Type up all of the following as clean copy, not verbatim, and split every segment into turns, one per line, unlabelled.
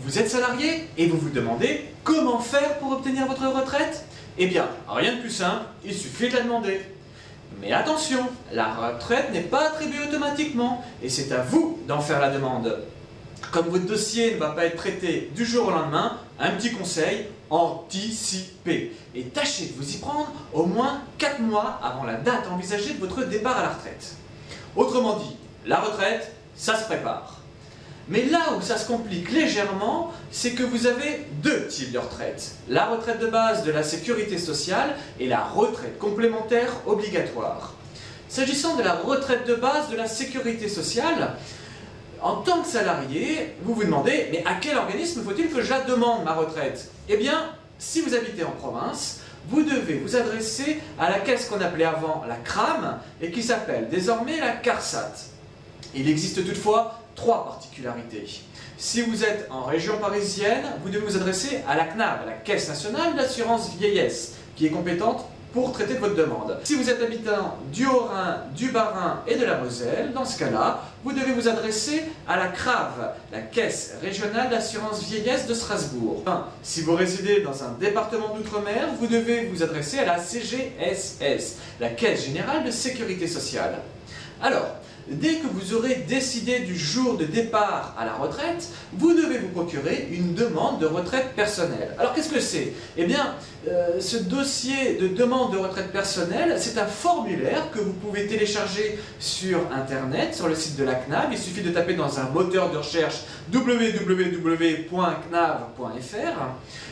Vous êtes salarié et vous vous demandez comment faire pour obtenir votre retraite? Eh bien, rien de plus simple, il suffit de la demander. Mais attention, la retraite n'est pas attribuée automatiquement et c'est à vous d'en faire la demande. Comme votre dossier ne va pas être traité du jour au lendemain, un petit conseil, anticipez. Et tâchez de vous y prendre au moins 4 mois avant la date envisagée de votre départ à la retraite. Autrement dit, la retraite, ça se prépare. Mais là où ça se complique légèrement, c'est que vous avez deux types de retraite. La retraite de base de la sécurité sociale et la retraite complémentaire obligatoire. S'agissant de la retraite de base de la sécurité sociale, en tant que salarié, vous vous demandez, mais à quel organisme faut-il que je la demande, ma retraite? Eh bien, si vous habitez en province, vous devez vous adresser à la caisse qu'on appelait avant la CRAM et qui s'appelle désormais la CARSAT. Il existe toutefois 3 particularités. Si vous êtes en région parisienne, vous devez vous adresser à la CNAV, la Caisse nationale d'assurance vieillesse, qui est compétente pour traiter de votre demande. Si vous êtes habitant du Haut-Rhin, du Bas-Rhin et de la Moselle, dans ce cas-là, vous devez vous adresser à la CRAV, la Caisse régionale d'assurance vieillesse de Strasbourg. Enfin, si vous résidez dans un département d'outre-mer, vous devez vous adresser à la CGSS, la Caisse générale de sécurité sociale. Alors, dès que vous aurez décidé du jour de départ à la retraite, vous devez vous procurer une demande de retraite personnelle. Alors qu'est-ce que c'est? Eh bien, ce dossier de demande de retraite personnelle, c'est un formulaire que vous pouvez télécharger sur Internet, sur le site de la CNAV. Il suffit de taper dans un moteur de recherche www.cnav.fr.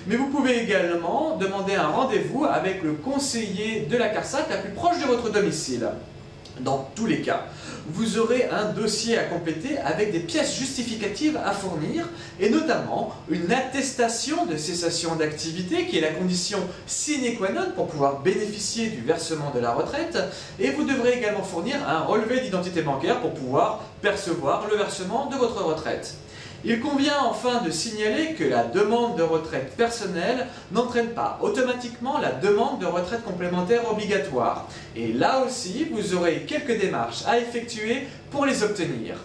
Mais vous pouvez également demander un rendez-vous avec le conseiller de la CARSAT la plus proche de votre domicile. Dans tous les cas, vous aurez un dossier à compléter avec des pièces justificatives à fournir et notamment une attestation de cessation d'activité qui est la condition sine qua non pour pouvoir bénéficier du versement de la retraite, et vous devrez également fournir un relevé d'identité bancaire pour pouvoir percevoir le versement de votre retraite. Il convient enfin de signaler que la demande de retraite personnelle n'entraîne pas automatiquement la demande de retraite complémentaire obligatoire. Et là aussi, vous aurez quelques démarches à effectuer pour les obtenir.